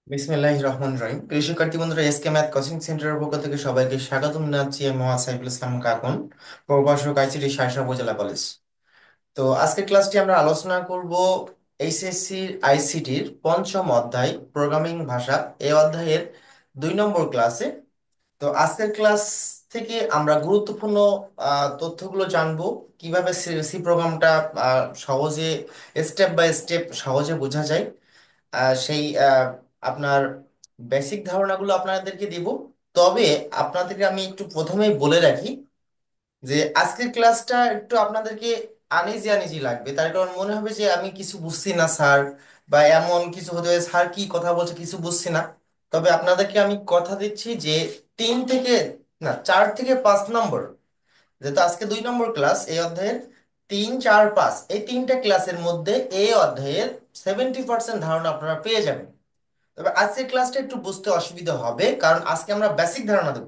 বিসমিল্লাহির রহমানির রহিম। প্রিয় শিক্ষার্থী বন্ধুরা, এসকে ম্যাথ কোচিং সেন্টারের পক্ষ থেকে সবাইকে স্বাগতম জানাচ্ছি। আমি মোহাম্মদ সাইফুল ইসলাম কাকন, প্রভাষক আইসিটি শায়শা উপজেলা কলেজ। তো আজকের ক্লাসটি আমরা আলোচনা করব এইচএসসি আইসিটির পঞ্চম অধ্যায় প্রোগ্রামিং ভাষা, এই অধ্যায়ের 2 নম্বর ক্লাসে। তো আজকের ক্লাস থেকে আমরা গুরুত্বপূর্ণ তথ্যগুলো জানবো, কিভাবে সি সি প্রোগ্রামটা সহজে স্টেপ বাই স্টেপ সহজে বোঝা যায়। সেই আপনার বেসিক ধারণাগুলো আপনাদেরকে দিব। তবে আপনাদেরকে আমি একটু প্রথমেই বলে রাখি যে আজকের ক্লাসটা একটু আপনাদেরকে আনইজি আনইজি লাগবে, তার কারণ মনে হবে যে আমি কিছু বুঝছি না স্যার, বা এমন কিছু হতে হবে স্যার কি কথা বলছে কিছু বুঝছি না। তবে আপনাদেরকে আমি কথা দিচ্ছি যে 4 থেকে 5 নম্বর, যেহেতু আজকে 2 নম্বর ক্লাস এই অধ্যায়ের, 3, 4, 5 এই তিনটা ক্লাসের মধ্যে এই অধ্যায়ের 70% ধারণা আপনারা পেয়ে যাবেন। তবে আজকের ক্লাসটা একটু বুঝতে অসুবিধা হবে, কারণ আজকে আমরা বেসিক ধারণা দেব।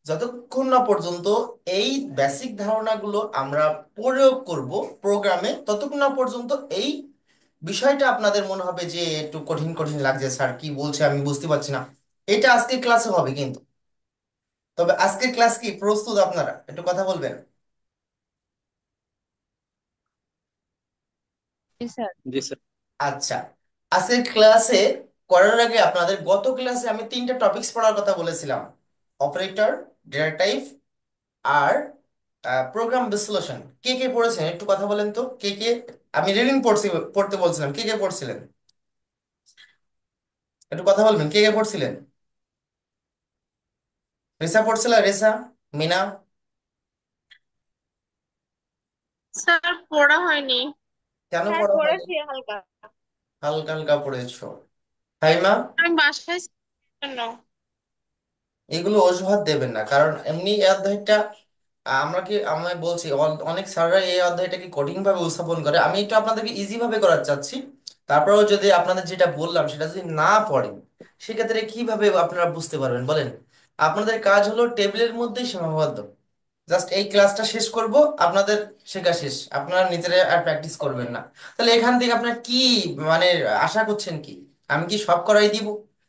যতক্ষণ না পর্যন্ত এই বেসিক ধারণাগুলো আমরা প্রয়োগ করব প্রোগ্রামে, ততক্ষণ না পর্যন্ত এই বিষয়টা আপনাদের মনে হবে যে একটু কঠিন কঠিন লাগছে, স্যার কি বলছে আমি বুঝতে পারছি না। এটা আজকের ক্লাসে হবে কিন্তু। তবে আজকের ক্লাস কি প্রস্তুত? আপনারা একটু কথা বলবেন। জি স্যার। জি স্যার। আচ্ছা, আজকের ক্লাসে করার আগে আপনাদের গত ক্লাসে আমি 3টা টপিকস পড়ার কথা বলেছিলাম: অপারেটর, ডেটা টাইপ, আর প্রোগ্রাম বিশ্লেষণ। কে কে পড়েছেন একটু কথা বলেন তো, কে কে? আমি রিডিং পড়তে বলছিলাম, কে কে পড়ছিলেন? একটু কথা বলবেন, কে কে পড়ছিলেন? রেসা পড়ছিল? রেসা, মিনা? স্যার পড়া হয়নি। কেন হ্যাঁ পড়া হয়নি? পড়েছি হালকা। হালকা হালকা পড়েছো? হাইমা? আমি বাসায় ছিলাম জন্য। এগুলো অজুহাত দেবেন না, কারণ এমনি এই অধ্যায়টা আমি বলছি অনেক স্যাররা এই অধ্যায়টাকে কঠিন ভাবে উপস্থাপন করে। আমি একটু আপনাদেরকে ইজি ভাবে করার চাচ্ছি। তারপরেও যদি আপনাদের যেটা বললাম সেটা যদি না পড়েন, সেক্ষেত্রে কিভাবে আপনারা বুঝতে পারবেন বলেন? আপনাদের কাজ হলো টেবিলের মধ্যেই সীমাবদ্ধ। জাস্ট এই ক্লাসটা শেষ করব, আপনাদের শেখা শেষ, আপনারা নিজেরা আর প্র্যাকটিস করবেন না। তাহলে এখান থেকে আপনার কি মানে আশা করছেন কি? আমি কি সব করাই দিব,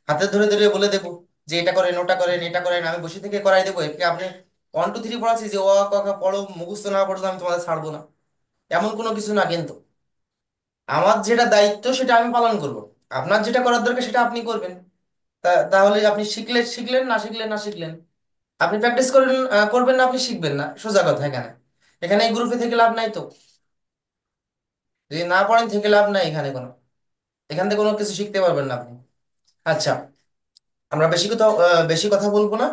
হাতে ধরে ধরে বলে দেবো যে এটা করেন ওটা করেন এটা করেন, আমি বসে থেকে করাই দেবো? একে আপনি 1, 2, 3 পড়াচ্ছি যে ও আ ক খ পড়ো, মুখস্থ না পড়তো আমি তোমাদের ছাড়বো না, এমন কোনো কিছু না কিন্তু। আমার যেটা দায়িত্ব সেটা আমি পালন করব, আপনার যেটা করার দরকার সেটা আপনি করবেন। তাহলে আপনি শিখলে শিখলেন, না শিখলেন না শিখলেন। আপনি প্র্যাকটিস করবেন, করবেন না, আপনি শিখবেন না, সোজা কথা। এখানে এখানে এই গ্রুপে থেকে লাভ নাই তো। যদি না পড়েন থেকে লাভ নাই, এখানে কোনো, এখান থেকে কোনো কিছু শিখতে পারবেন না আপনি। আচ্ছা, আমরা বেশি কথা বলবো না।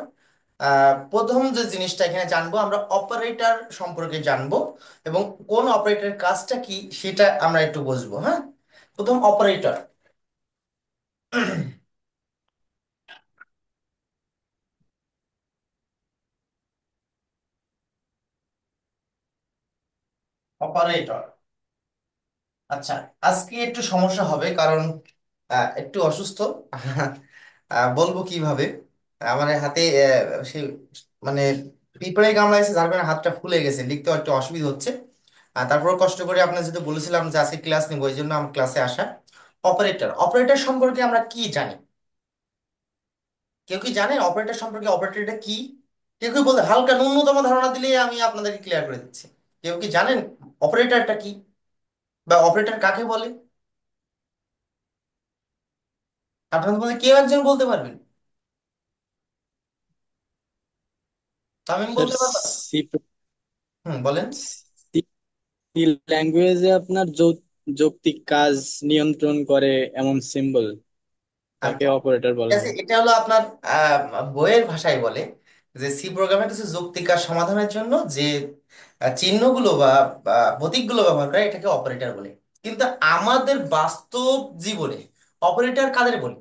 প্রথম যে জিনিসটা এখানে জানবো, আমরা অপারেটর সম্পর্কে জানবো, এবং কোন অপারেটরের কাজটা কি সেটা আমরা একটু বুঝবো। হ্যাঁ, প্রথম অপারেটর। অপারেটর। আচ্ছা, আজকে একটু সমস্যা হবে, কারণ একটু অসুস্থ। বলবো কিভাবে? আমার হাতে সেই মানে পিঁপড়ে কামড়াইছে, যার কারণে হাতটা ফুলে গেছে, লিখতে একটু অসুবিধা হচ্ছে। তারপর কষ্ট করে আপনার যেহেতু বলেছিলাম যে আজকে ক্লাস নিবো, এই জন্য আমার ক্লাসে আসা। অপারেটর, অপারেটর সম্পর্কে আমরা কি জানি? কেউ কি জানে অপারেটর সম্পর্কে? অপারেটরটা কি? কেউ কি বলতে হালকা ন্যূনতম ধারণা দিলেই আমি আপনাদেরকে ক্লিয়ার করে দিচ্ছি। কেউ কি জানেন অপারেটরটা কি, বা অপারেটর কাকে বলে? আপনাদের মধ্যে কেউ একজন বলতে পারবেন? তামিম স্যার বলতে পারবা? সি হুম, বলেন। সি ল্যাঙ্গুয়েজে আপনার যৌক্তিক কাজ নিয়ন্ত্রণ করে এমন সিম্বল তাকে আচ্ছা, অপারেটর ঠিক বলা আছে, হয়। এটা হলো আপনার বইয়ের ভাষায় বলে যে সি প্রোগ্রামে কিছু যৌক্তিক সমাধানের জন্য যে চিহ্নগুলো বা প্রতীকগুলো ব্যবহার করে, এটাকে অপারেটর বলে। কিন্তু আমাদের বাস্তব জীবনে অপারেটর কাদের বলে?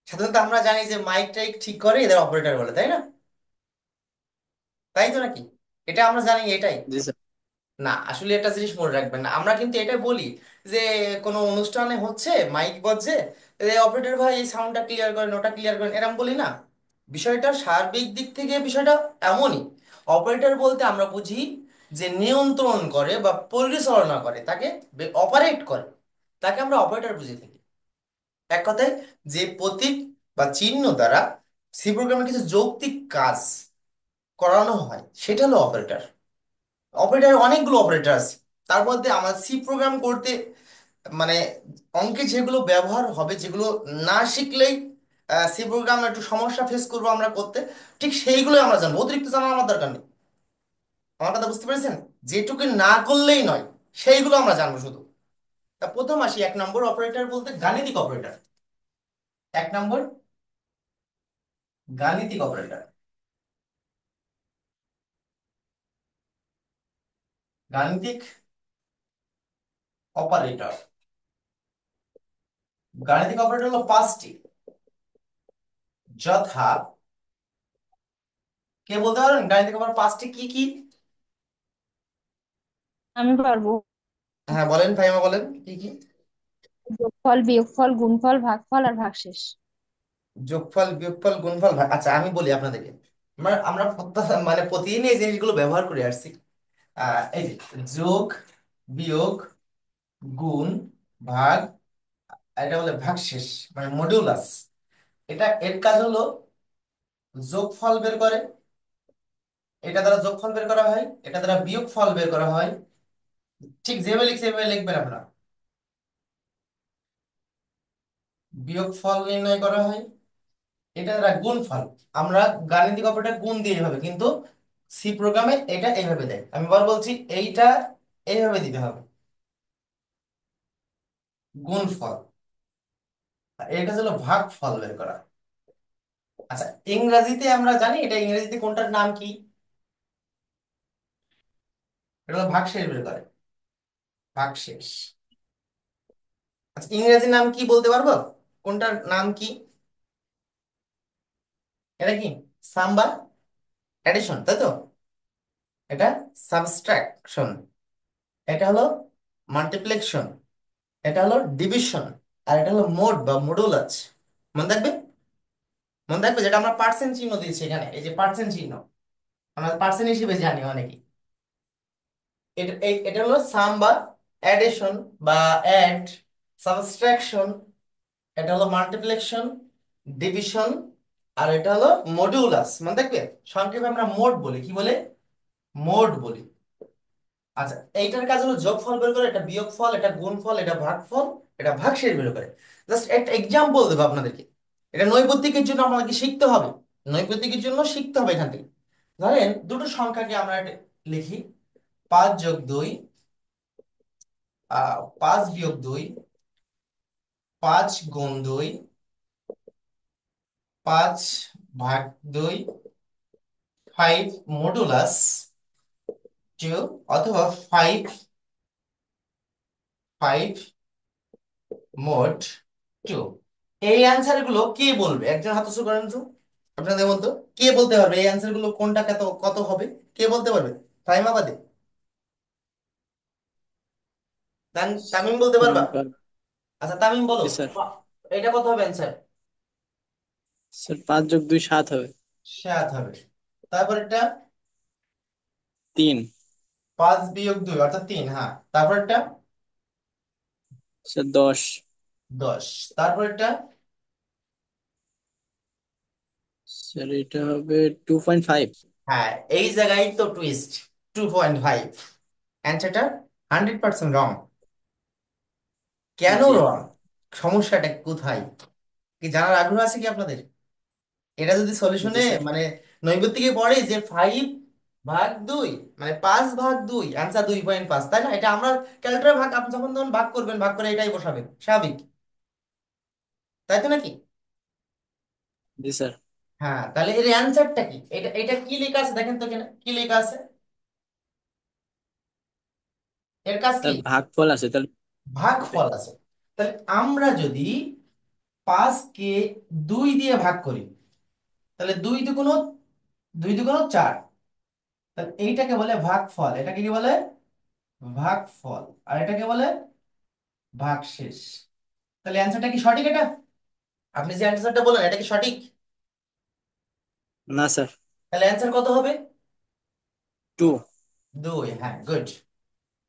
সাধারণত আমরা জানি যে মাইক টাইক ঠিক করে এদের অপারেটর বলে, তাই না? তাই তো নাকি? এটা আমরা জানি এটাই। জি স্যার। না, আসলে একটা জিনিস মনে রাখবেন না, আমরা কিন্তু এটা বলি যে কোনো অনুষ্ঠানে হচ্ছে, মাইক বাজছে, অপারেটর ভাই এই সাউন্ডটা ক্লিয়ার করেন ওটা ক্লিয়ার করেন, এরকম বলি না। বিষয়টা সার্বিক দিক থেকে বিষয়টা এমনই। অপারেটর বলতে আমরা বুঝি যে নিয়ন্ত্রণ করে বা পরিচালনা করে, তাকে অপারেট করে, তাকে আমরা অপারেটর বুঝে থাকি। এক কথায় যে প্রতীক বা চিহ্ন দ্বারা সি প্রোগ্রামে কিছু যৌক্তিক কাজ করানো হয় সেটা হলো অপারেটর। অপারেটর অনেকগুলো অপারেটর আছে, তার মধ্যে আমার সি প্রোগ্রাম করতে মানে অঙ্কে যেগুলো ব্যবহার হবে, যেগুলো না শিখলেই সি প্রোগ্রাম একটু সমস্যা ফেস করবো আমরা করতে, ঠিক সেইগুলোই আমরা জানবো, অতিরিক্ত জানার আমার দরকার নেই। আমার কথা বুঝতে পেরেছেন? যেটুকু না করলেই নয় সেইগুলো আমরা জানবো শুধু। তা প্রথম আসি 1 নম্বর অপারেটর বলতে গাণিতিক অপারেটর। 1 নম্বর গাণিতিক অপারেটর। গাণিতিক অপারেটর। গাণিতিক অপারেটর হলো 5টি, যথা, কে বলতে পারেন গাণিতিক অপারেটর 5টি কি কি? আমি পারবো। হ্যাঁ বলেন ফাইমা, বলেন কি কি। যোগফল, বিয়োগফল, গুণফল, ভাগফল আর ভাগশেষ। যোগফল, বিয়োগফল, গুণফল, ভাগ। আচ্ছা আমি বলি আপনাদেরকে, আমরা আমরা মানে প্রতিদিন এই জিনিসগুলো ব্যবহার করে আসছি। এই যে যোগ, বিয়োগ, গুণ, ভাগ, আর এটা বলে ভাগশেষ মানে মডিউলাস। এটা এর কাজ হলো যোগফল বের করে, এটা দ্বারা যোগফল বের করা হয়, এটা দ্বারা বিয়োগফল বের করা হয়। ঠিক যেভাবে লিখছে সেভাবে লিখবেন আপনারা। বিয়োগফল নির্ণয় করা হয়, এটা দ্বারা গুণফল। আমরা গাণিতিক অপারেটর গুণ দিয়ে এইভাবে, কিন্তু সি প্রোগ্রামে এটা এইভাবে দেয়। আমি আবার বলছি, এইটা এইভাবে দিতে হবে, গুণফল। আর এর কাজ হলো ভাগফল বের করা। আচ্ছা, ইংরেজিতে আমরা জানি এটা, ইংরেজিতে কোনটার নাম কি? এটা হলো ভাগশেষ বের করে, ভাগশেষ। আচ্ছা ইংরেজি নাম কি বলতে পারবো? কোনটার নাম কি? এটা কি সাম বা অ্যাডিশন, তাই তো? এটা সাবস্ট্রাকশন, এটা হলো মাল্টিপ্লিকেশন, এটা হলো ডিভিশন, আর এটা হলো মোড বা মডুলাস। মনে থাকবে, মনে থাকবে, যেটা আমরা পার্সেন্ট চিহ্ন দিয়েছি এখানে, এই যে পার্সেন্ট চিহ্ন, আমরা পার্সেন্ট হিসেবে জানি অনেকে। এটা হলো সাম বা অ্যাডিশন বা অ্যাড, সাবস্ট্রাকশন, এটা হলো মাল্টিপ্লিকেশন, ডিভিশন, আর এটা হলো মডিউলাস। মনে থাকবে, সংক্ষেপে আমরা মোড বলি, কি বলে? মোড বলি। আচ্ছা, এইটার কাজ হলো যোগফল বের করে, এটা বিয়োগফল, এটা গুণফল, এটা ভাগফল, এটা ভাগশেষ বের করে। জাস্ট একটা এক্সাম্পল দেবো আপনাদেরকে, এটা নৈর্ব্যক্তিকের জন্য আপনাকে শিখতে হবে, নৈর্ব্যক্তিকের জন্য শিখতে হবে এখান থেকে। ধরেন দুটো সংখ্যাকে আমরা এটা লিখি, 5+2, 5-2, 5×2, 5/2, 5 মডুলাস 2, অথবা 5 মোড 2। এই অ্যান্সার গুলো কে বলবে? একজন হাত উঁচু করেন তো, আপনাদের মতো কে বলতে পারবে এই অ্যান্সার গুলো কোনটা কত কত হবে? কে বলতে পারবে? টাইমা বাদে। তামিম বলতে পারবা? আমি পারবো। আচ্ছা তামিম বলো, জি স্যার। এটা কত হবে অ্যান্সার? স্যার 5+2 7 হবে। 7 হবে। তারপর এটা 3। 5-2 অর্থাৎ 3, হ্যাঁ। তারপর এটা স্যার 10। 10। তারপর এটা স্যার এটা হবে 2.5। হ্যাঁ, এই জায়গায় তো টুইস্ট, 2.5। অ্যান্সারটা 100% রং। কেন জি। রং? সমস্যাটা কোথায় কি জানার আগ্রহ আছে কি আপনাদের? এটা যদি জি সলিউশনে স্যার। মানে নৈর্ব্যক্তিকে পড়ে যে 5/2 মানে 5/2 অ্যান্সার 2.5, তাই না? এটা আমরা ক্যালকুলেটর ভাগ, আপনি যখন তখন ভাগ করবেন, ভাগ করে এটাই বসাবেন, স্বাভাবিক, তাই তো নাকি? জি স্যার। হ্যাঁ, তাহলে এর অ্যান্সারটা কি? এটা এটা কি লেখা আছে দেখেন তো, এখানে কি লেখা আছে? এর কাজ কি? স্যার ভাগফল আছে তাহলে। ভাগফল আছে। তাহলে আমরা যদি 5 কে 2 দিয়ে ভাগ করি, তাহলে 2 দুগুণ 4, তাহলে এইটাকে বলে ভাগফল, এটাকে কি বলে? ভাগফল। আর এটাকে বলে ভাগশেষ। তাহলে অ্যান্সারটা কি সঠিক এটা? আপনি যে অ্যান্সারটা বললেন এটা কি সঠিক? না স্যার। তাহলে অ্যান্সার কত হবে? 2। 2, হ্যাঁ, গুড।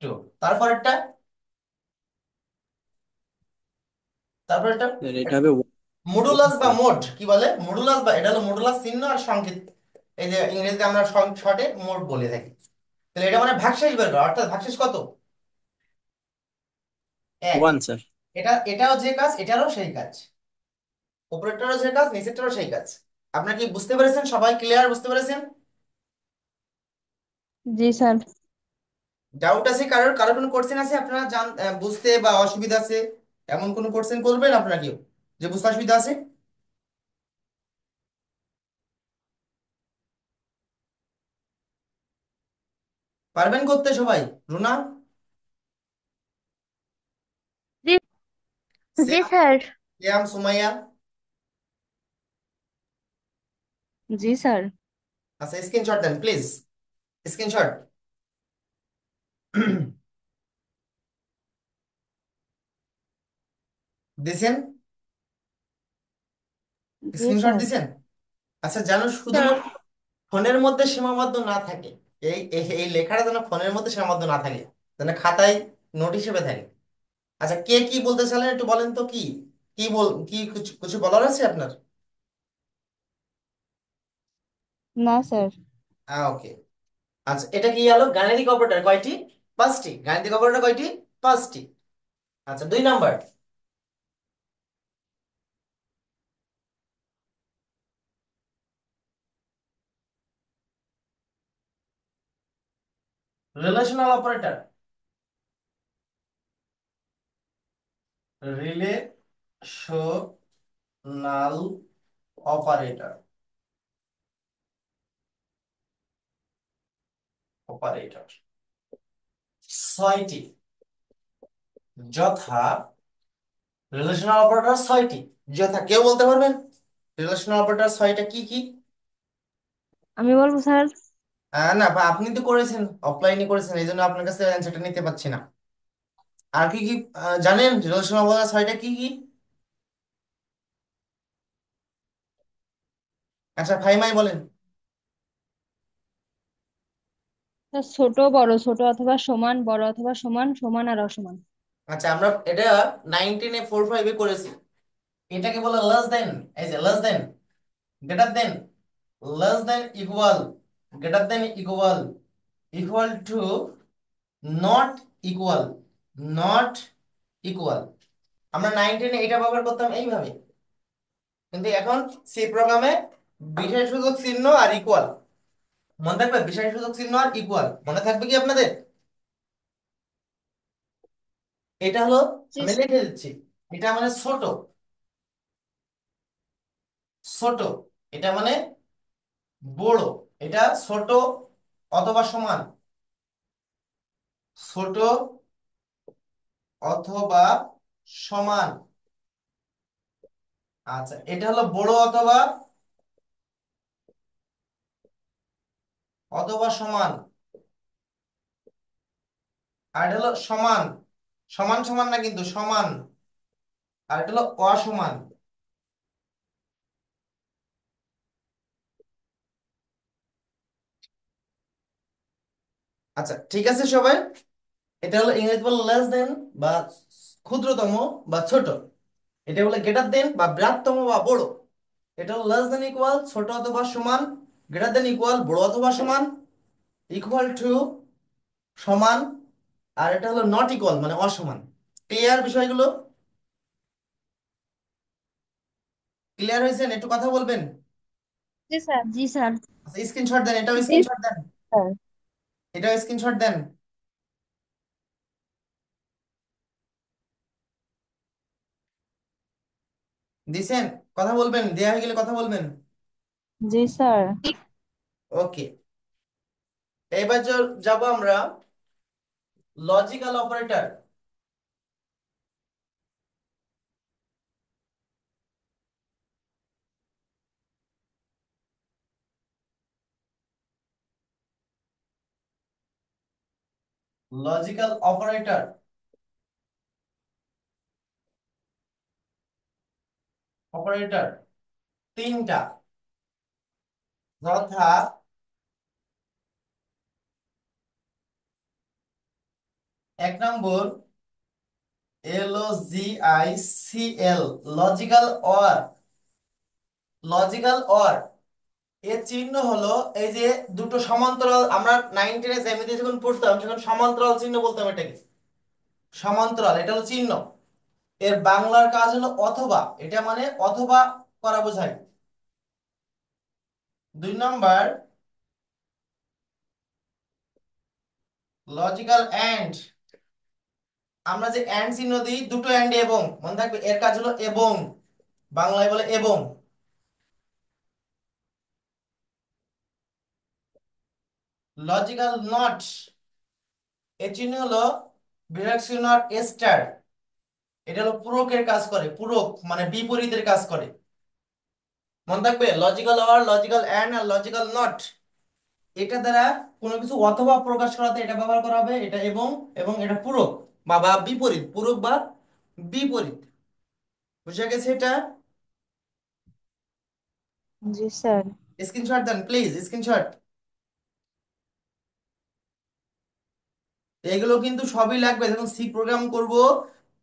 2। তারপরেরটা তারপর এটা স্যার এটা হবে ওয়ান মডুলাস বা ফোর। মোড কি বলে, মডুলাস বা এটা হলো মডুলাস চিহ্ন আর সংকেত। এই যে ইংরেজিতে আমরা শর্টে মোড বলে থাকি। তাহলে এটা মানে ভাগশেষ বের করা, অর্থাৎ ভাগশেষ কত? এক। One sir. এটাও যে কাজ, এটারও সেই কাজ, উপরেরটারও যে কাজ নিচেরটারও সেই কাজ। আপনারা কি বুঝতে পেরেছেন? সবাই ক্লিয়ার? বুঝতে পেরেছেন? জি স্যার। ডাউট আছে কারোর? কারোর কোনো কোশ্চেন আছে আপনারা বুঝতে বা অসুবিধা আছে? এমন কোনো কোশ্চেন করবেন আপনারা কেউ যে বুঝতে অসুবিধা আছে? পারবেন করতে সবাই? রুনা, জি। জি সিয়াম, স্যার। সুমাইয়া। জি স্যার। আচ্ছা স্ক্রিনশট দেন প্লিজ, স্ক্রিনশট। দিছেন? জি স্ক্রিনশট স্যার। দিছেন? আচ্ছা জানো, স্যার। শুধুমাত্র ফোনের মধ্যে সীমাবদ্ধ না থাকে, এই এই এই লেখাটা যেন ফোনের মধ্যে সীমাবদ্ধ না থাকে, যেন খাতায় নোট হিসেবে থাকে। আচ্ছা কে কি বলতে চাইলেন একটু বলেন তো, কি কি কিছু কিছু বলার আছে আপনার? না স্যার। ওকে। আচ্ছা এটা কি হলো, গাণিতিক অপারেটর কয়টি? পাঁচটি। গাণিতিক অপারেটর কয়টি? পাঁচটি। আচ্ছা 2 number, relational operator. Relational operator, operator 6টি, যথা রিলেশনাল অপারেটর 6টি, যথা কেউ বলতে পারবেন রিলেশনাল অপারেটর 6টা কি কি? আমি বলবো স্যার। না বা আপনি তো করেছেন, অফলাইনে করেছেন, এই জন্য আপনার কাছে অ্যান্সারটা নিতে পারছি না। আর কি কি জানেন রিলেশনাল অপারেটর 6টা কি কি? আচ্ছা ফাইমাই বলেন। স্যার, ছোট বড়, ছোট অথবা সমান, বড় অথবা সমান, সমান আর অসমান। আচ্ছা আমরা এটা 1945-এ করেছি। এটাকে বলে লেস দেন। এই যে less than, greater than, less than equal, greater than equal, equal to, not equal, not equal. আমরা 9-10-এ এটা ব্যবহার করতাম এইভাবে, কিন্তু এখন সি প্রোগ্রামে বিশেষসূচক চিহ্ন আর ইকুয়াল মনে থাকবে, বিশেষসূচক চিহ্ন আর ইকুয়াল মনে থাকবে কি আপনাদের? এটা হলো, জি আমি লিখে দিচ্ছি, এটা মানে ছোট, ছোট, এটা মানে বড়, এটা ছোট অথবা সমান, ছোট অথবা সমান। আচ্ছা এটা হলো বড় অথবা অথবা সমান, আর এটা হলো সমান, সমান সমান না কিন্তু সমান, আর এটা হলো অসমান। আচ্ছা ঠিক আছে সবাই, এটা হলো ইংরেজি বলে লেস দেন বা ক্ষুদ্রতম বা ছোট, এটা বলে গ্রেটার দেন বা বৃহত্তম বা বড়, এটা হলো লেস দেন ইকুয়াল ছোট অথবা সমান, গ্রেটার দেন ইকুয়াল বড় অথবা সমান, ইকুয়াল টু সমান, আর এটা হলো নট ইকুয়াল মানে অসমান। ক্লিয়ার বিষয়গুলো? ক্লিয়ার হয়েছেন? একটু কথা বলবেন। জি স্যার। জি স্যার। আচ্ছা স্ক্রিনশট দেন, এটাও জি স্ক্রিনশট দেন, স্যার। এটাও স্ক্রিনশট দেন। দিছেন? কথা বলবেন, দেয়া হয়ে গেলে কথা বলবেন। জি স্যার। ওকে, এবার যাব আমরা logical operator. Logical operator, operator 3টা, যথা 1 নম্বর LOGICL, logical or. Logical or এর চিহ্ন হলো এই যে দুটো সমান্তরাল, আমরা 9 10 জ্যামিতি যখন পড়তাম তখন সমান্তরাল চিহ্ন বলতাম এটাকে। সমান্তরাল এটা হলো চিহ্ন। এর বাংলার কাজ হলো অথবা, এটা মানে অথবা করা বোঝায়। 2 নম্বর, লজিক্যাল এন্ড। আমরা যে এন্ড চিহ্ন দিই, দুটো এন্ড এবং, মনে থাকবে এর কাজ হলো এবং, বাংলায় বলে এবং। লজিক্যাল নট এর চিহ্ন হলো বিরাকশনার এস্টার। এটা হলো পূরকের কাজ করে, পূরক মানে বিপরীতের কাজ করে। মনে থাকবে লজিক্যাল অর, লজিক্যাল এন্ড আর লজিক্যাল নট, এটা দ্বারা কোনো কিছু অথবা প্রকাশ করাতে এটা ব্যবহার করা হবে, এটা এবং, এবং এটা পূরক বা বা বিপরীত, পূরক বা বিপরীত। বুঝে গেছে এটা? জি স্যার। স্ক্রিনশট দেন প্লিজ, স্ক্রিনশট। এগুলো কিন্তু সবই লাগবে যখন সি প্রোগ্রাম করব।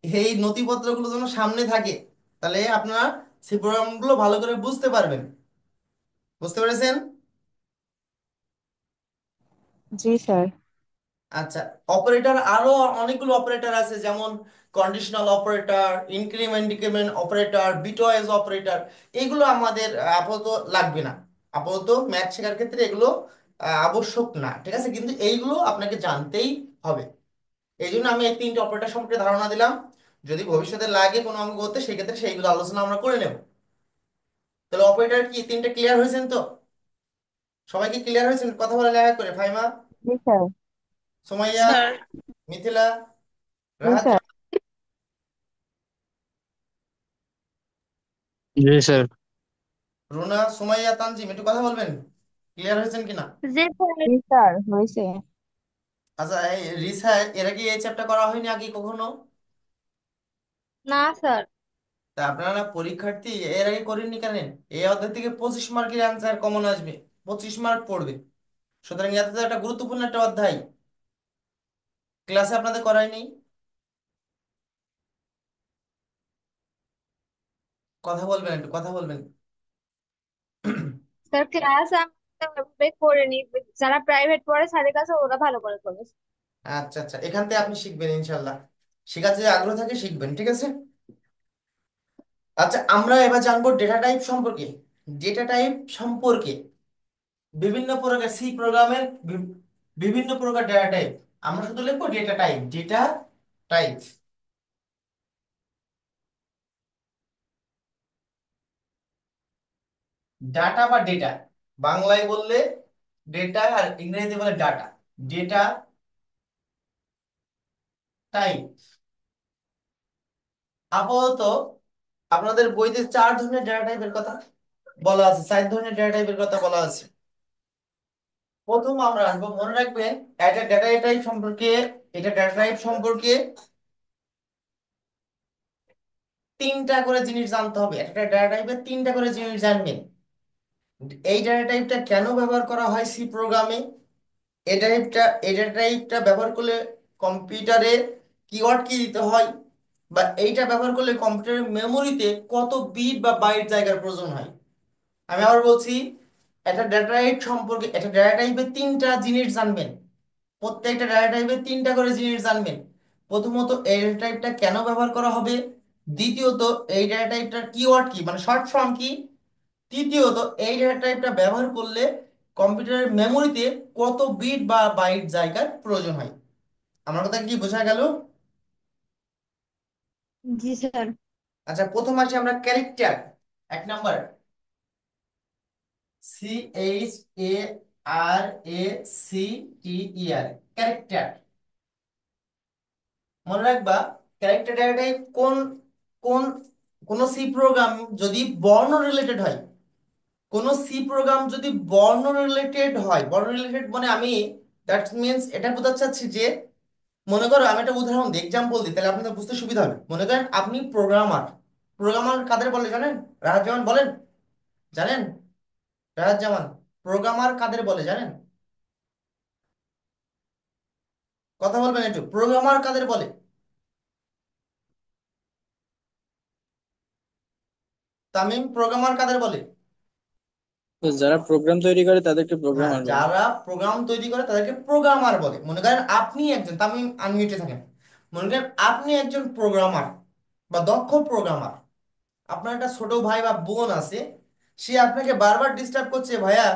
এই নথিপত্রগুলো যেন সামনে থাকে, তাহলে আপনারা সি প্রোগ্রামগুলো ভালো করে বুঝতে পারবেন। বুঝতে পেরেছেন? জি স্যার। আচ্ছা, অপারেটর আরো অনেকগুলো অপারেটর আছে, যেমন conditional operator, increment decrement operator, bitwise operator. এগুলো আমাদের আপাতত লাগবে না। আপাতত ম্যাথ শেখার ক্ষেত্রে এগুলো আবশ্যক না, ঠিক আছে, কিন্তু এইগুলো আপনাকে জানতেই হবে। এই জন্য আমি এই 3টে অপারেটর সম্পর্কে ধারণা দিলাম। যদি ভবিষ্যতে লাগে কোনো অঙ্ক করতে, সেক্ষেত্রে সেইগুলো আলোচনা আমরা করে নেব। তাহলে অপারেটর কি 3টে ক্লিয়ার হয়েছেন তো? সবাই কি ক্লিয়ার হয়েছেন? কথা বলে লেখা করে, ফাইমা, জি স্যার। সুমাইয়া, স্যার। মিথিলা, জি রাহাত, স্যার। জি স্যার। রুনা, সুমাইয়া, তানজিম, একটু কথা বলবেন, ক্লিয়ার হয়েছেন কিনা? যে স্যার। জি স্যার হয়েছে। আচ্ছা, এই রিসা, এরা কি এই চ্যাপ্টার করা হয়নি আগে কখনো? না স্যার। তা আপনারা না পরীক্ষার্থী, এর আগে করেননি কেন? এই অধ্যায় থেকে 25 মার্কের অ্যান্সার কমন আসবে, 25 মার্ক পড়বে। সুতরাং এত একটা গুরুত্বপূর্ণ একটা অধ্যায় ক্লাসে আপনাদের করায়নি। কথা বলবেন, একটু কথা বলবেন। স্যার ক্লাস আমি ওইভাবে করিনি। যারা প্রাইভেট পড়ে স্যারের কাছে ওরা ভালো করে করে। আচ্ছা আচ্ছা, এখান থেকে আপনি শিখবেন ইনশাল্লাহ। শেখার যদি আগ্রহ থাকে শিখবেন, ঠিক আছে। আচ্ছা, আমরা এবার জানবো ডেটা টাইপ সম্পর্কে। ডেটা টাইপ সম্পর্কে বিভিন্ন প্রকার সি প্রোগ্রামের বিভিন্ন প্রকার ডেটা টাইপ। আমরা শুধু লিখবো data type, data type. Data বা ডেটা, বাংলায় বললে ডেটা আর ইংরেজিতে বলে ডাটা। ডেটা টাইপ আপাতত আপনাদের বইতে 4 ধরনের ডেটা টাইপের কথা বলা আছে, 4 ধরনের ডেটা টাইপের কথা বলা আছে। প্রথম আমরা আসবো, মনে রাখবেন, একটা ডেটা টাইপ সম্পর্কে, এটা ডেটা টাইপ সম্পর্কে 3টা করে জিনিস জানতে হবে। একটা ডেটা টাইপে 3টা করে জিনিস জানবেন। এই ডেটা টাইপটা কেন ব্যবহার করা হয় সি প্রোগ্রামে, এই ডেটা টাইপটা ব্যবহার করলে কম্পিউটারে কিওয়ার্ড কি দিতে হয়, বা এইটা ব্যবহার করলে কম্পিউটারের মেমোরিতে কত বিট বা বাইট জায়গার প্রয়োজন হয়। আমি আবার বলছি, একটা ডেটা টাইপ সম্পর্কে, একটা ডেটা টাইপে 3টা জিনিস জানবেন। প্রত্যেকটা ডেটা টাইপে 3টা করে জিনিস জানবেন। প্রথমত, এই ডেটা টাইপটা কেন ব্যবহার করা হবে। দ্বিতীয়ত, এই ডেটা টাইপটার কিওয়ার্ড কি মানে শর্ট ফর্ম কি। তৃতীয়ত, এই ডেটা টাইপটা ব্যবহার করলে কম্পিউটারের মেমোরিতে কত বিট বা বাইট জায়গার প্রয়োজন হয়। আমার কথা কি বোঝা গেল? জি স্যার। আচ্ছা, প্রথম আসি আমরা ক্যারেক্টার। 1 number, CHARACTER, character. মনে রাখবা, ক্যারেক্টার ডেটা টাইপ কোন কোন কোন সি প্রোগ্রাম যদি বর্ণ রিলেটেড হয়, কোন সি প্রোগ্রাম যদি বর্ণ রিলেটেড হয়, বর্ণ রিলেটেড মানে আমি, দ্যাট মিন্স এটা বোঝাতে চাচ্ছি যে, মনে করো আমি একটা উদাহরণ দিই, এক্সাম্পল দিই, তাহলে আপনাদের বুঝতে সুবিধা হবে। মনে করেন আপনি প্রোগ্রামার। প্রোগ্রামার কাদের বলে জানেন? রাহাত জামান বলেন, জানেন? রাহাত জামান, প্রোগ্রামার কাদের বলে জানেন? কথা বলবেন একটু, প্রোগ্রামার কাদের বলে? তামিম, প্রোগ্রামার কাদের বলে? তো যারা প্রোগ্রাম তৈরি করে তাদেরকে হ্যাঁ, প্রোগ্রামার বলে। যারা প্রোগ্রাম তৈরি করে তাদেরকে প্রোগ্রামার বলে। মনে করেন আপনি একজন, তামিম আনমিউটে থাকেন, মনে করেন আপনি একজন প্রোগ্রামার বা দক্ষ প্রোগ্রামার। আপনার একটা ছোট ভাই বা বোন আছে, সে আপনাকে বারবার ডিস্টার্ব করছে, ভাইয়া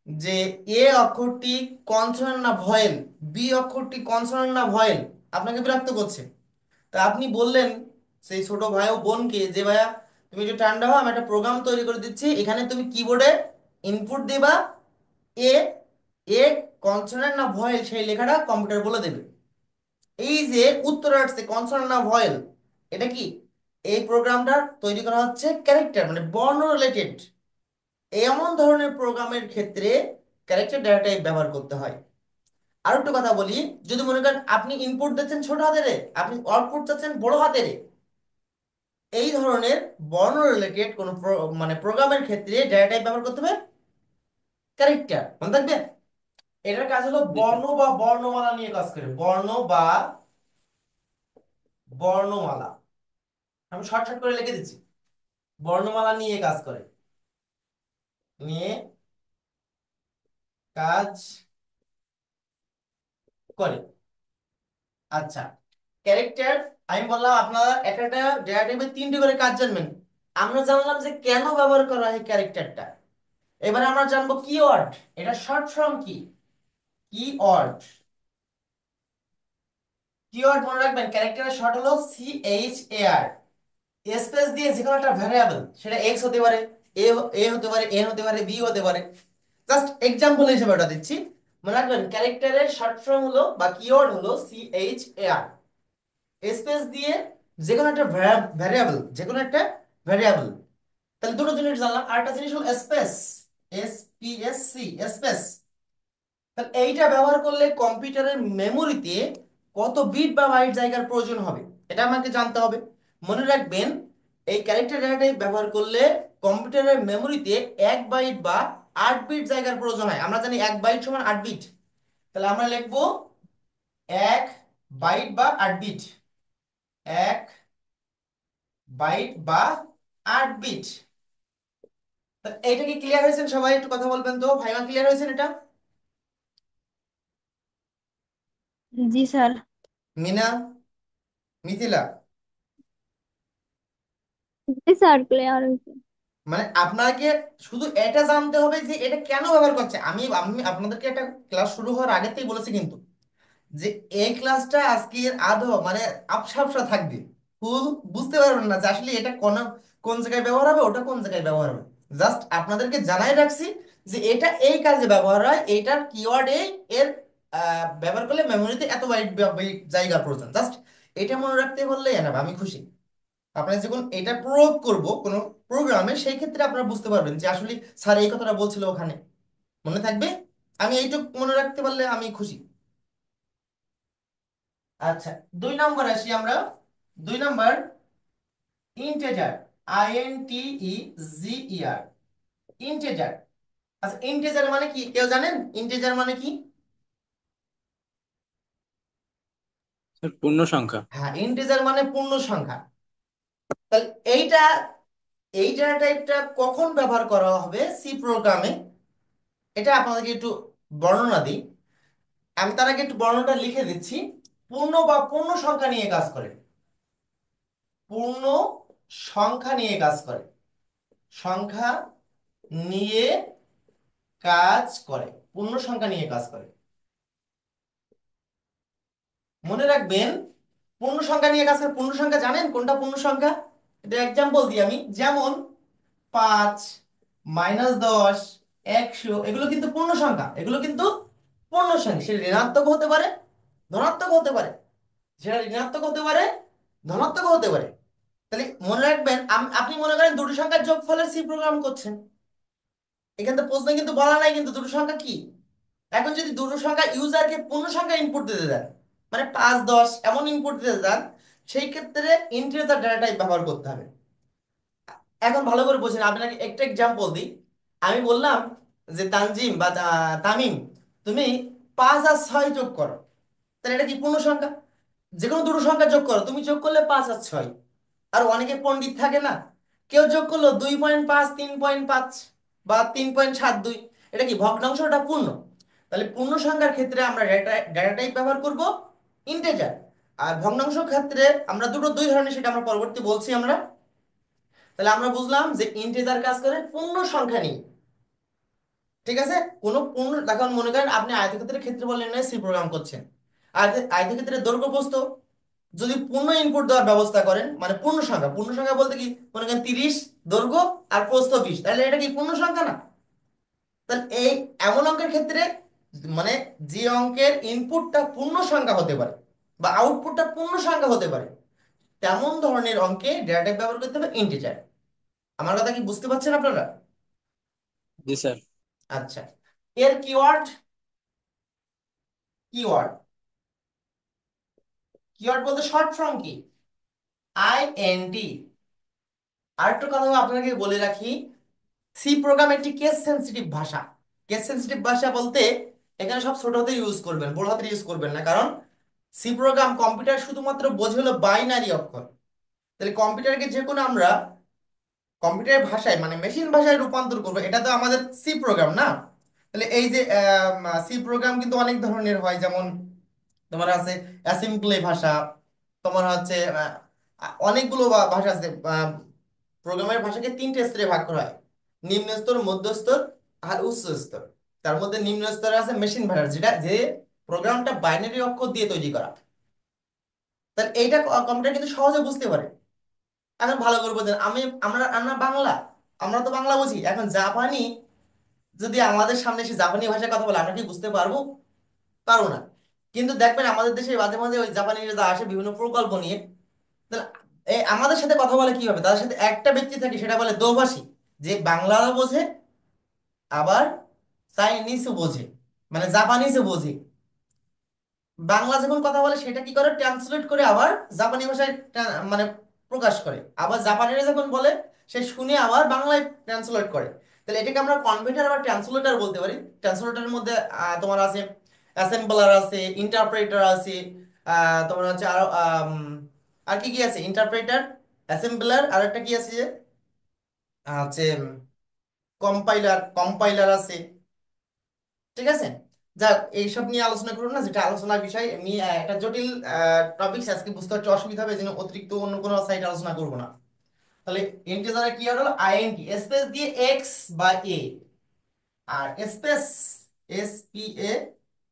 যে এ অক্ষরটি কনসোনেন্ট না ভয়েল, বি অক্ষরটি কনসোনেন্ট না ভয়েল, আপনাকে বিরক্ত করছে। তা আপনি বললেন সেই ছোট ভাই ও বোনকে যে ভাইয়া তুমি একটু ঠান্ডা হও, আমি একটা প্রোগ্রাম তৈরি করে দিচ্ছি, এখানে তুমি কিবোর্ডে ইনপুট দিবা এ, এ কনসোনেন্ট না ভয়েল সেই লেখাটা কম্পিউটার বলে দেবে। এই যে উত্তর আসছে কনসোনেন্ট না ভয়েল, এটা কি? এই প্রোগ্রামটা তৈরি করা হচ্ছে ক্যারেক্টার মানে বর্ণ রিলেটেড। এমন ধরনের প্রোগ্রামের ক্ষেত্রে ক্যারেক্টার ডেটা টাইপ ব্যবহার করতে হয়। আর একটু কথা বলি, যদি মনে করেন আপনি ইনপুট দিচ্ছেন ছোট হাতেরে, আপনি আউটপুট চাচ্ছেন বড় হাতেরে, এই ধরনের বর্ণ রিলেটেড কোন মানে প্রোগ্রামের ক্ষেত্রে ডেটা টাইপ ব্যবহার করতে হবে ক্যারেক্টার। মনে থাকবে, এটার কাজ হলো জি স্যার। বর্ণ বা বর্ণমালা নিয়ে কাজ করে, বর্ণ বা বর্ণমালা। আমি শর্টকাট করে লিখে দিচ্ছি, বর্ণমালা নিয়ে কাজ করে, নিয়ে কাজ করে। আচ্ছা, ক্যারেক্টার, আমি বললাম আপনারা একটা একটা ডেটা টাইপের তিনটি করে কাজ জানবেন। আমরা জানলাম যে কেন ব্যবহার করা হয় ক্যারেক্টারটা। এবার আমরা জানবো কিওয়ার্ড। এটা শর্ট ফর্ম কি? কিওয়ার্ড। কিওয়ার্ড মনে রাখবেন, ক্যারেক্টারের শর্ট হলো CHAR। স্পেস দিয়ে যে কোনো একটা ভ্যারিয়েবল, সেটা এক্স হতে পারে, এ হতে পারে, এন হতে পারে, বি হতে পারে, জাস্ট এক্সাম্পল হিসেবে ওটা দিচ্ছি। মনে রাখবেন ক্যারেক্টারের শর্ট ফর্ম হলো বা কিওয়ার্ড হলো CHAR। স্পেস দিয়ে যে কোনো একটা ভ্যারিয়েবল, যে কোনো একটা ভ্যারিয়েবল। তাহলে দুটো জিনিস জানলাম, আরেকটা জিনিস হলো স্পেস, SPAC, স্পেস। তাহলে এইটা ব্যবহার করলে কম্পিউটারের মেমোরিতে কত বিট বা বাইট জায়গার প্রয়োজন হবে, এটা আমাকে জানতে হবে। মনে রাখবেন এই ক্যারেক্টার ডেটা ব্যবহার করলে কম্পিউটারের মেমোরিতে 1 বাইট বা 8 বিট জায়গার প্রয়োজন হয়। আমরা জানি 1 বাইট সমান 8 বিট। তাহলে আমরা লিখবো 1 বাইট বা 8 বিট, 1 বাইট বা 8 বিট। এইটা কি ক্লিয়ার হয়েছেন সবাই? একটু কথা বলবেন তো, ভাইমা ক্লিয়ার হয়েছেন এটা? জি স্যার। মিনা, মিথিলা, জি স্যার, ক্লিয়ার হয়েছে। মানে আপনাকে শুধু এটা জানতে হবে যে এটা কেন ব্যবহার করছে। আমি আমি আপনাদেরকে একটা ক্লাস শুরু হওয়ার আগে থেকেই বলেছি কিন্তু, যে এই ক্লাসটা আজকের আদৌ মানে আপসা আপসা থাকবে, ফুল বুঝতে পারবেন না যে আসলে এটা কোন কোন জায়গায় ব্যবহার হবে, ওটা কোন জায়গায় ব্যবহার হবে। জাস্ট আপনাদেরকে জানাই রাখছি যে এটা এই কাজে ব্যবহার হয়, এইটার কিওয়ার্ড এই, এর ব্যবহার করলে মেমোরিতে এত বাইট জায়গা প্রয়োজন। জাস্ট এটা মনে রাখতে পারলেই এনাফ, আমি খুশি। আপনারা যখন এটা প্রয়োগ করব কোনো প্রোগ্রামে, সেই ক্ষেত্রে আপনারা বুঝতে পারবেন যে আসলে স্যার এই কথাটা বলছিল ওখানে, মনে থাকবে। আমি এইটুকু মনে রাখতে পারলে আমি খুশি। আচ্ছা, 2 নম্বর আসি আমরা। 2 নম্বর, ইন্টেজার, INTEGER, ইন্টেজার। আচ্ছা, ইন্টেজার মানে কি কেউ জানেন? ইন্টেজার মানে কি? স্যার পূর্ণ সংখ্যা। হ্যাঁ, ইন্টেজার মানে পূর্ণ সংখ্যা। তাহলে এইটা, এই ডেটা টাইপটা কখন ব্যবহার করা হবে সি প্রোগ্রামে, এটা আপনাদেরকে একটু বর্ণনা দিই। আমি তার আগে একটু বর্ণনাটা লিখে দিচ্ছি। পূর্ণ বা পূর্ণ সংখ্যা নিয়ে কাজ করে, পূর্ণ সংখ্যা নিয়ে কাজ করে, সংখ্যা নিয়ে কাজ করে, পূর্ণ সংখ্যা নিয়ে কাজ করে। মনে রাখবেন পূর্ণ সংখ্যা নিয়ে কাজ করে। পূর্ণ সংখ্যা জানেন কোনটা পূর্ণ সংখ্যা? এটা এক্সাম্পল দিই আমি, যেমন 5, -10, 100, এগুলো কিন্তু পূর্ণ সংখ্যা, এগুলো কিন্তু পূর্ণ সংখ্যা। সেটা ঋণাত্মক হতে পারে, ধনাত্মক হতে পারে, সেটা ঋণাত্মক হতে পারে, ধনাত্মক হতে পারে। তাহলে মনে রাখবেন আপনি মনে করেন দুটো সংখ্যার যোগফলের সি প্রোগ্রাম করছেন, এখানে তো প্রশ্নে কিন্তু বলা নাই কিন্তু দুটো সংখ্যা কি। এখন যদি দুটো সংখ্যা ইউজারকে পূর্ণ সংখ্যা ইনপুট দিতে দেন, মানে 5, 10 এমন ইনপুট দিতে দেন, সেই ক্ষেত্রে ইন্টিজার ডেটা টাইপ ব্যবহার করতে হবে। এখন ভালো করে বোঝেন, আপনাকে একটা এক্সাম্পল দিই। আমি বললাম যে তানজিম বা তামিম, তুমি 5 আর 6 যোগ করো, তাহলে এটা কি পূর্ণ সংখ্যা? যে কোনো দুটো সংখ্যা যোগ করো, তুমি যোগ করলে 5 আর 6। আর অনেকে পণ্ডিত থাকে না, কেউ যোগ করলো 2.5, 3.5 বা 3.72, এটা কি ভগ্নাংশটা পূর্ণ? তাহলে পূর্ণ সংখ্যার ক্ষেত্রে আমরা ডেটা ডেটা টাইপ ব্যবহার করব ইন্টিজার। আর ভগ্নাংশ ক্ষেত্রে আমরা দুই ধরনের, সেটা আমরা পরবর্তী বলছি আমরা। তাহলে আমরা বুঝলাম যে ইন্টিজার কাজ করে পূর্ণ সংখ্যা নিয়ে। ঠিক আছে, কোন পূর্ণ, এখন মনে করেন আপনি আয়তক্ষেত্রের ক্ষেত্রফল নির্ণয়ে সি প্রোগ্রাম করছেন। আয়তক্ষেত্রের দৈর্ঘ্য প্রস্থ যদি পূর্ণ ইনপুট দেওয়ার ব্যবস্থা করেন, মানে পূর্ণ সংখ্যা, পূর্ণ সংখ্যা বলতে কি, মনে করেন 30 দৈর্ঘ্য আর প্রস্থ 20, তাহলে এটা কি পূর্ণ সংখ্যা না? তাহলে এই এমন অঙ্কের ক্ষেত্রে, মানে যে অঙ্কের ইনপুটটা পূর্ণ সংখ্যা হতে পারে বা আউটপুটটা পূর্ণ সংখ্যা হতে পারে, তেমন ধরনের অঙ্কে ডেটা টাইপ ব্যবহার করতে হবে ইন্টিজার। আমার কথা কি বুঝতে পারছেন আপনারা? জি স্যার। আচ্ছা, এর কিওয়ার্ড, কিওয়ার্ড কিওয়ার্ড বলতে শর্ট ফর্ম কি? আইএনটি। আর একটু কথা আপনাকে বলে রাখি, সি প্রোগ্রাম একটি কেস সেনসিটিভ ভাষা। কেস সেনসিটিভ ভাষা বলতে এখানে সব ছোট হাতে ইউজ করবেন, বড় হাতে ইউজ করবেন না, কারণ সি প্রোগ্রাম কম্পিউটার শুধুমাত্র বোঝে হলো বাইনারি অক্ষর। তাহলে কম্পিউটারকে যে কোনো আমরা কম্পিউটারের ভাষায়, মানে মেশিন ভাষায় রূপান্তর করবো, এটা তো আমাদের সি প্রোগ্রাম না। তাহলে এই যে সি প্রোগ্রাম কিন্তু অনেক ধরনের হয়, যেমন তোমার আছে অ্যাসেম্বলি ভাষা, তোমার হচ্ছে অনেকগুলো ভাষা আছে। প্রোগ্রামের ভাষাকে তিনটে স্তরে ভাগ করা হয়: নিম্ন স্তর, মধ্য স্তর আর উচ্চ স্তর। তার মধ্যে নিম্ন স্তরে আছে মেশিন ভাষা, যেটা যে প্রোগ্রামটা বাইনারি অক্ষর দিয়ে তৈরি করা। তাহলে এইটা কম্পিউটার কিন্তু সহজে বুঝতে পারে। এখন ভালো করে বোঝেন, আমরা আমরা বাংলা, আমরা তো বাংলা বুঝি, এখন জাপানি যদি আমাদের সামনে এসে জাপানি ভাষায় কথা বলে, আমরা কি বুঝতে পারবো? পারবো না। কিন্তু দেখবেন আমাদের দেশে মাঝে মাঝে ওই জাপানিরা আসে বিভিন্ন প্রকল্প নিয়ে, তাহলে এই আমাদের সাথে কথা বলে কি হবে, তাদের সাথে একটা ব্যক্তি থাকে, সেটা বলে দোভাষী, যে বাংলাও বোঝে আবার চাইনিজও বোঝে, মানে জাপানিজও বোঝে। বাংলা যখন কথা বলে সেটা কি করে, ট্রান্সলেট করে আবার জাপানি ভাষায় মানে প্রকাশ করে, আবার জাপানিরা যখন বলে সে শুনে আবার বাংলায় ট্রান্সলেট করে। তাহলে এটাকে আমরা কনভার্টার বা ট্রান্সলেটর বলতে পারি। ট্রান্সলেটরের মধ্যে তোমার আছে অ্যাসেম্বলার আছে, ইন্টারপ্রেটার আছে, তোমার হচ্ছে আরো আর কি কি আছে, ইন্টারপ্রেটার, অ্যাসেম্বলার, আর একটা কি আছে যে আছে কম্পাইলার, কম্পাইলার আছে। ঠিক আছে, যাক এইসব নিয়ে আলোচনা করুন না, যেটা আলোচনার বিষয় এমনি একটা জটিল টপিক, আজকে বুঝতে পারছি অসুবিধা হবে, এই জন্য অতিরিক্ত অন্য কোনো সাইড আলোচনা করবো না। তাহলে ইন্টিজারে কি হলো, আইএনটি স্পেস দিয়ে এক্স বা এ, আর space, S P A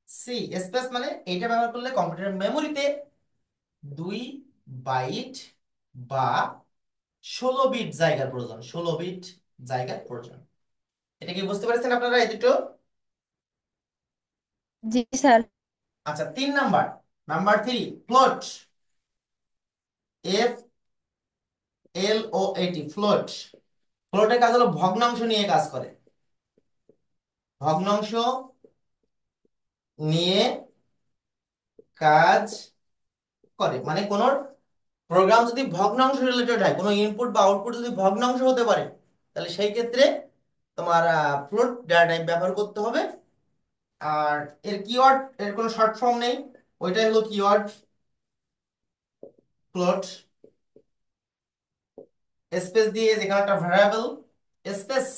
C, space মানে এইটা ব্যবহার করলে কম্পিউটার মেমোরিতে 2 বাইট বা 16 বিট জায়গার প্রয়োজন, 16 বিট জায়গার প্রয়োজন। এটা কি বুঝতে পারছেন আপনারা এই দুটো? জি স্যার। আচ্ছা, 3 number, number 3, float, F L O A T, float. ফ্লোটের কাজ হলো ভগ্নাংশ নিয়ে কাজ করে, ভগ্নাংশ নিয়ে কাজ করে, মানে কোন প্রোগ্রাম যদি ভগ্নাংশ রিলেটেড হয়, কোনো ইনপুট বা আউটপুট যদি ভগ্নাংশ হতে পারে, তাহলে সেই ক্ষেত্রে তোমার ফ্লোট ডেটা টাইপ ব্যবহার করতে হবে। আর এর কিওয়ার্ড, এর কোনো শর্ট ফর্ম নেই, ওইটাই হলো কিওয়ার্ড, ফ্লোট। স্পেস দিয়ে যেখানে একটা ভ্যারিয়েবল স্পেস,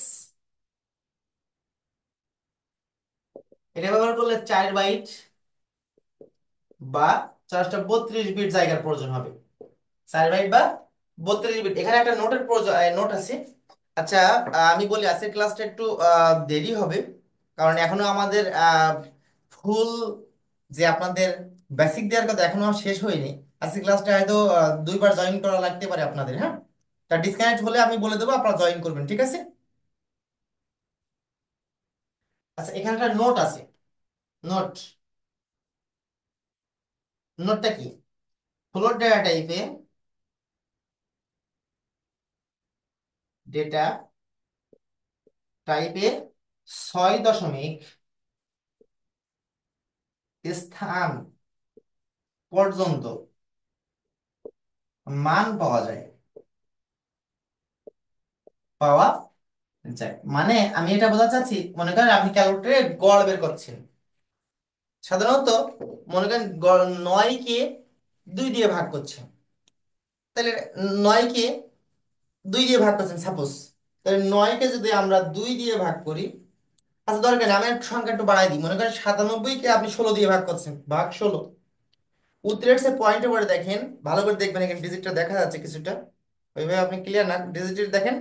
এটা ব্যবহার করলে 4 বাইট বা 432 বিট জায়গার প্রয়োজন হবে, 4 বাইট বা 32 বিট। এখানে একটা নোটের প্রয়োজন, নোট আছে। আচ্ছা, আমি বলি আজকের ক্লাসটা একটু দেরি হবে, কারণ এখনো আমাদের ফুল যে আপনাদের বেসিক দেওয়ার কথা এখনো শেষ হয়নি। আজকের ক্লাসটা হয়তো 2বার জয়েন করা লাগতে পারে আপনাদের, হ্যাঁ। তা ডিসকানেক্ট হলে আমি বলে দেবো, আপনারা জয়েন করবেন, ঠিক আছে? আচ্ছা, এখানে একটা নোট আছে, নোট, নোটটা কি, ফ্লোট ডেটা টাইপে ডেটা টাইপের 6 দশমিক স্থান পর্যন্ত মান পাওয়া যায়, পাওয়া যায়। মানে আমি এটা বোঝাতে চাচ্ছি, মনে করেন আপনি ক্যালকুলেটরে গড় বের করছেন, সাধারণত মনে করেন 9কে 2 দিয়ে ভাগ করছেন, তাহলে 9কে দুই দিয়ে ভাগ করছেন সাপোজ, তাহলে 9 কে যদি আমরা 2 দিয়ে ভাগ করি, আচ্ছা দরকার নেই, আমি একটু সংখ্যা একটু বাড়াই দিই, মনে করেন 97 কে আপনি 16 দিয়ে ভাগ করছেন, ভাগ 16। উত্তরের সে পয়েন্টে করে দেখেন, ভালো করে দেখবেন, এখানে ডিজিটটা দেখা যাচ্ছে কিছুটা, ওইভাবে আপনি ক্লিয়ার না, ডিজিট দেখেন।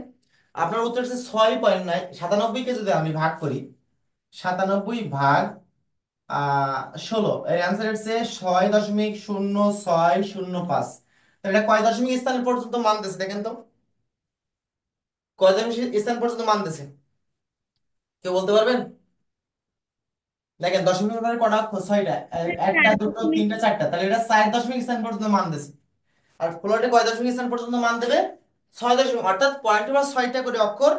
আপনার উত্তর হচ্ছে 6.9, 97-কে যদি আমি ভাগ করি, 97 ভাগ 16, এর অ্যান্সার হচ্ছে 6.0605। এটা কয় দশমিক স্থান পর্যন্ত মানতেছে দেখেন তো, কয় দশমিক স্থান পর্যন্ত মানতেছে, কেউ বলতে পারবেন? দেখেন দশমিক ঘরে কটা অক্ষর? 6টা। একটা, চার দুটো, দশমিক তিনটা, চারটা, তাহলে এটা 4 দশমিক স্থান পর্যন্ত মানতেছে। আর ফ্লোটে কয় দশমিক স্থান পর্যন্ত মান দেবে? 6 দশমিক, অর্থাৎ পয়েন্টের পর 6টা করে অক্ষর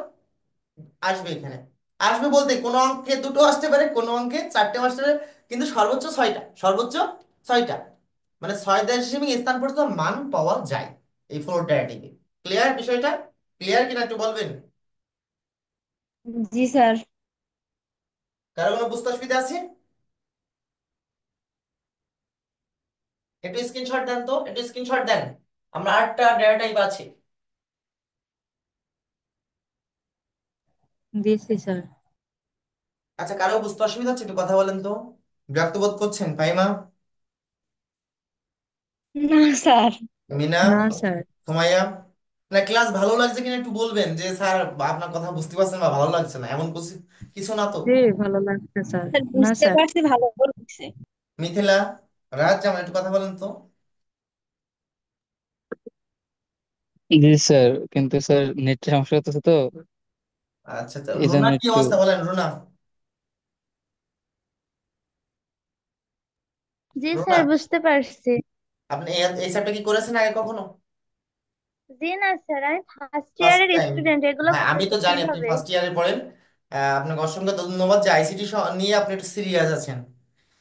আসবে এখানে। আসবে বলতে কোনো অঙ্কে দুটো আসতে পারে, কোনো অঙ্কে চারটে আসতে পারে, কিন্তু সর্বোচ্চ 6টা, সর্বোচ্চ 6টা, মানে 6 দশমিক স্থান পর্যন্ত মান পাওয়া যায় এই ফ্লোট ডায়াটিকে। ক্লিয়ার বিষয়টা? ক্লিয়ার কিনা একটু বলবেন? জি স্যার। কারো কোনো বুঝতে অসুবিধা আছে? একটু স্ক্রিনশট দেন তো, একটু স্ক্রিনশট দেন। আমরা 8টা ডেটা টাইপ আছে। দিছি স্যার। আচ্ছা, কারো বুঝতে অসুবিধা হচ্ছে? একটু কথা বলেন তো। বিরক্ত বোধ করছেন ফাইমা, না স্যার। মিনা, না স্যার। সুমাইয়া? না ক্লাস ভালো লাগছে কিনা একটু বলবেন, যে স্যার আপনার কথা বুঝতে পারছেন বা ভালো লাগছে না, এমন কিছু কিছু না তো? জি, ভালো লাগছে স্যার। স্যার না বুঝতে স্যার। পারছি, ভালো লাগছে। মিথিলা, রাজ জামান, একটু কথা বলেন তো। জি স্যার, কিন্তু স্যার নেট সমস্যা হতেছে তো, আচ্ছা তো এই জন্য রুনার কি একটু। অবস্থা বলেন, রুনা? জি রুনা, স্যার, বুঝতে পারছি। আপনি এই এই চ্যাপ্টার কি করেছেন আগে কখনো? জি না স্যার, আমি ফার্স্ট ফার্স্ট ইয়ারের টাইম? স্টুডেন্ট, এগুলো হ্যাঁ আমি করবো তো জানি আপনি কিভাবে? ফার্স্ট ইয়ারে পড়েন। আপনাকে অসংখ্য ধন্যবাদ যে আইসিটি নিয়ে আপনি একটু সিরিয়াস আছেন।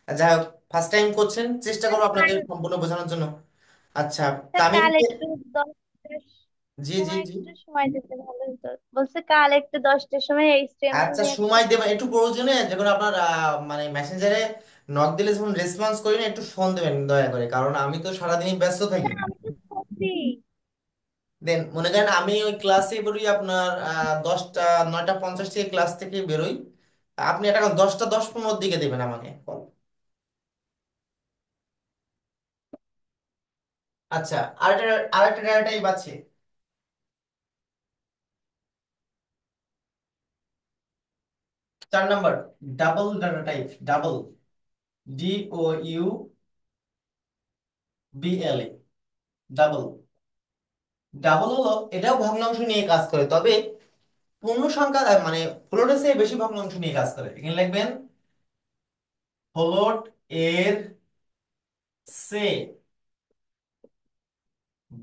যাই হোক, ফার্স্ট টাইম করছেন, চেষ্টা করবো আপনাকে কাল সম্পূর্ণ বোঝানোর জন্য। আচ্ছা, তা স্যার, আমি কাল একটু 10টার জি জি সময় জি। একটু সময় দিতে ভালো হতো। বলছে কাল একটু 10টার সময় এইচটিএমএল আচ্ছা নিয়ে একটু সময় দেবেন একটু প্রয়োজনে, যখন আপনার মানে মেসেঞ্জারে নক দিলে যখন রেসপন্স করি না, একটু ফোন দেবেন দয়া করে, কারণ আমি তো সারাদিনই ব্যস্ত থাকি। স্যার, আমি তো করছি। দেন মনে করেন আমি ওই ক্লাসে বেরোই আপনার 10টা, 9টা 50 থেকে ক্লাস থেকে বেরোই, আপনি এটা 10টা 10-15 দিকে দেবেন আমাকে call। আচ্ছা, আরেকটা আরেকটা ডেটা টাইপ আছে, 4 number, double data type, double, DOUBL, double. Double হলো, এটাও ভগ্নাংশ নিয়ে কাজ করে, তবে পূর্ণ সংখ্যা মানে ফ্লোটের চেয়ে বেশি ভগ্নাংশ নিয়ে কাজ করে। এখানে লিখবেন ফ্লোট এর চেয়ে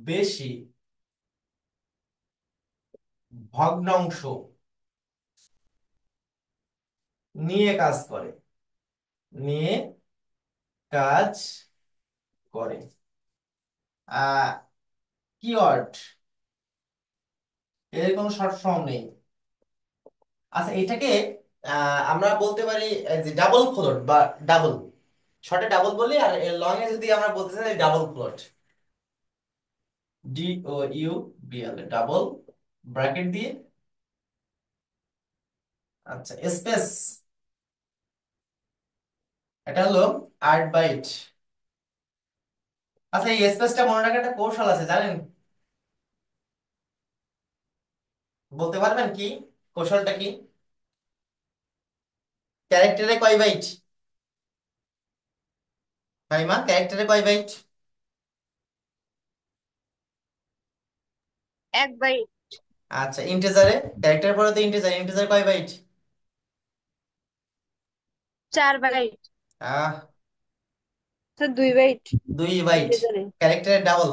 বেশি ভগ্নাংশ নিয়ে কাজ করে, নিয়ে কাজ করে। কিওয়ার্ড, এর কোনো শর্ট ফর্ম নেই। আচ্ছা এটাকে আমরা বলতে পারি যে ডাবল ফ্লোট বা ডাবল, শর্টে ডাবল বলি, আর লং এ যদি আমরা বলতে চাই double float, DOUBL, double, bracket দিয়ে, আচ্ছা স্পেস, এটা হলো 8 বাইট। আচ্ছা এই স্পেসটা মনে রাখার একটা কৌশল আছে জানেন? বলতে পারবেন কি কৌশলটা কি? ক্যারেক্টারে কয় বাইট? ভাই মা, ক্যারেক্টারে কয় বাইট? 1 বাইট। আচ্ছা ইন্টিজারে, ক্যারেক্টার পরে তো ইন্টিজার, ইন্টিজার কয় বাইট? 4 বাইট। আহ স্যার 2 বাইট 2 বাইট। ইন্টিজারে। ক্যারেক্টারের ডাবল।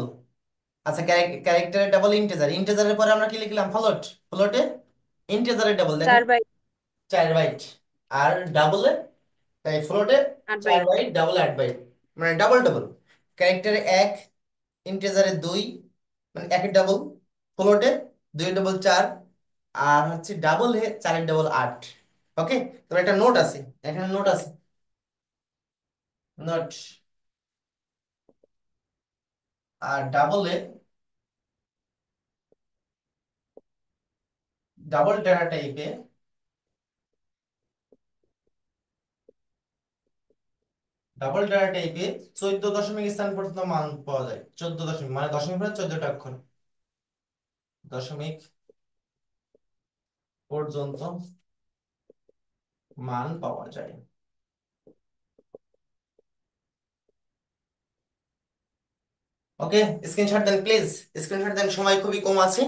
আচ্ছা ক্যারেক্টারের ডাবল ইন্টিজার, ইন্টিজারের পরে আমরা কি লিখলাম? ফ্লোট, ফ্লোটে ইন্টিজারের ডাবল দেখেন, 4 বাইট। 4 বাইট। আর ডাবলে, তাই ফ্লোটে আট চার বাইট বাইট ডাবল 8 বাইট, মানে ডাবল ডাবল। ক্যারেক্টারে 1, ইন্টিজারে 2, মানে একের ডাবল, ফ্লোটে 2 ডাবল 4, আর হচ্ছে ডাবল 4 ডাবল 8। ওকে, তবে একটা নোট আছে, এখানে নোট আছে, নোট। আর ডাবলে ডাবল ডেটা টাইপে ডাবল ডেটা টাইপে 14 দশমিক স্থান পর্যন্ত মান পাওয়া যায়। 14 দশমিক মানে দশমিক মানে 14টা অক্ষর, দশমিক পর্যন্ত মান পাওয়া যায়। ওকে, স্ক্রিনশট দেন প্লিজ, স্ক্রিনশট দেন, সময় খুবই কম আছে।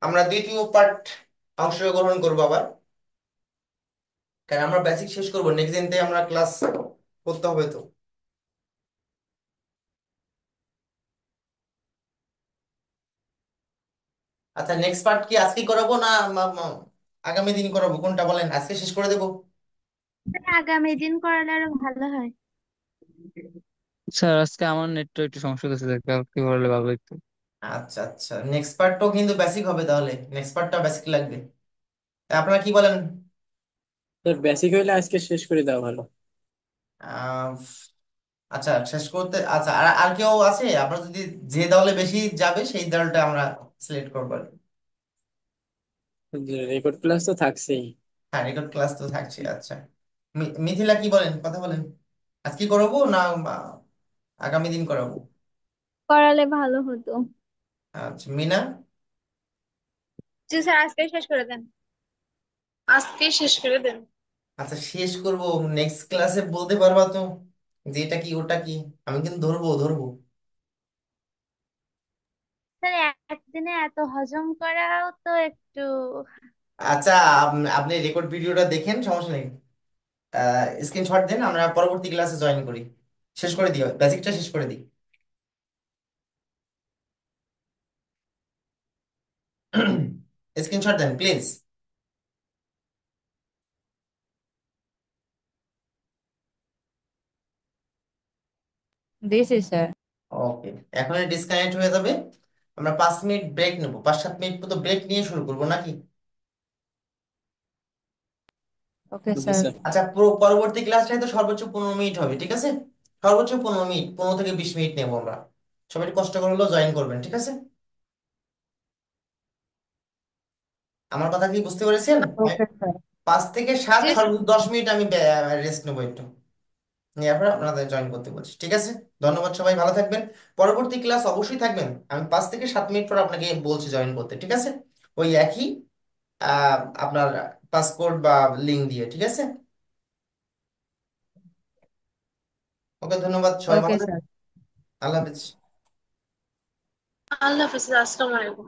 আমরা দ্বিতীয় পার্ট অংশগ্রহণ করবো আবার, কারণ আমরা বেসিক শেষ করবো, নেক্সট দিন থেকে আমরা ক্লাস করতে হবে তো। আচ্ছা, নেক্সট পার্ট কি আজকে করাবো না আগামী দিন করাবো, কোনটা বলেন? আজকে শেষ করে দেবো? আগামী দিন করালে আরো ভালো হয়। স্যার আজকে আমার নেটটা একটু সমস্যা হচ্ছে, কালকে করলে ভালো একটু। আচ্ছা আচ্ছা, নেক্সট পার্টটাও কিন্তু বেসিক হবে, তাহলে নেক্সট পার্টটা বেসিক লাগবে। তা আপনারা কি বলেন? তোর বেসিক হইলে আজকে শেষ করে দেওয়া ভালো। আহ, আচ্ছা শেষ করতে, আচ্ছা আর আর কেউ আছে? আমরা যদি যে দলে বেশি যাবে সেই দলটা আমরা সিলেক্ট করবো আর কি। রেকর্ড ক্লাস তো থাকছেই। হ্যাঁ, রেকর্ড ক্লাস তো থাকছে। আচ্ছা, মিথিলা কি বলেন, কথা বলেন, আজকে করাবো না আগামী দিন করাবো? করালে ভালো হতো। আচ্ছা, মিনা? জি স্যার, আজকে শেষ করে দেন। আজকে শেষ করে দেন। আচ্ছা শেষ করব, নেক্সট ক্লাসে বলতে পারবা তো যে এটা কি ওটা কি? আমি কিন্তু ধরবো ধরবো। স্যার, একদিনে এত হজম করাও তো একটু। আচ্ছা, আপনি রেকর্ড ভিডিওটা দেখেন, সমস্যা নেই। স্ক্রিনশট দেন, আমরা পরবর্তী ক্লাসে জয়েন করি, শেষ করে দিই, বেসিকটা শেষ করে দিই। স্ক্রিনশট দেন প্লিজ। দিছি স্যার। ওকে, এখন ডিসকানেক্ট হয়ে যাবে। আমরা 5 মিনিট ব্রেক নেবো, 5-7 মিনিট মতো ব্রেক নিয়ে শুরু করবো নাকি? ওকে জি স্যার। স্যার। আচ্ছা, পরবর্তী ক্লাসটাই তো সর্বোচ্চ 15 মিনিট হবে, ঠিক আছে? সর্বোচ্চ 15 মিনিট, 15 থেকে 20 মিনিট নেবো আমরা। সবাই একটু কষ্ট করে হলেও জয়েন করবেন, ঠিক আছে? আমার কথা কি বুঝতে পেরেছেন? Okay sir. 5 থেকে 7, জি স্যার। সর্বোচ্চ 10 মিনিট আমি রেস্ট নেবো একটু, নিয়ে আপনার আপনাদের জয়েন করতে বলছি, ঠিক আছে? ধন্যবাদ, সবাই ভালো থাকবেন। পরবর্তী ক্লাস অবশ্যই থাকবেন, আমি 5 থেকে 7 মিনিট পর আপনাকে বলছি জয়েন করতে, ঠিক আছে? ওই একই আপনার পাসপোর্ট বা লিঙ্ক দিয়ে, ঠিক আছে? ওকে, ধন্যবাদ, সবাই ওকে ভালো থাকবেন। স্যার। আল্লাহ হাফিজ। আল্লাহ হাফিজ, আসসালামু আলাইকুম।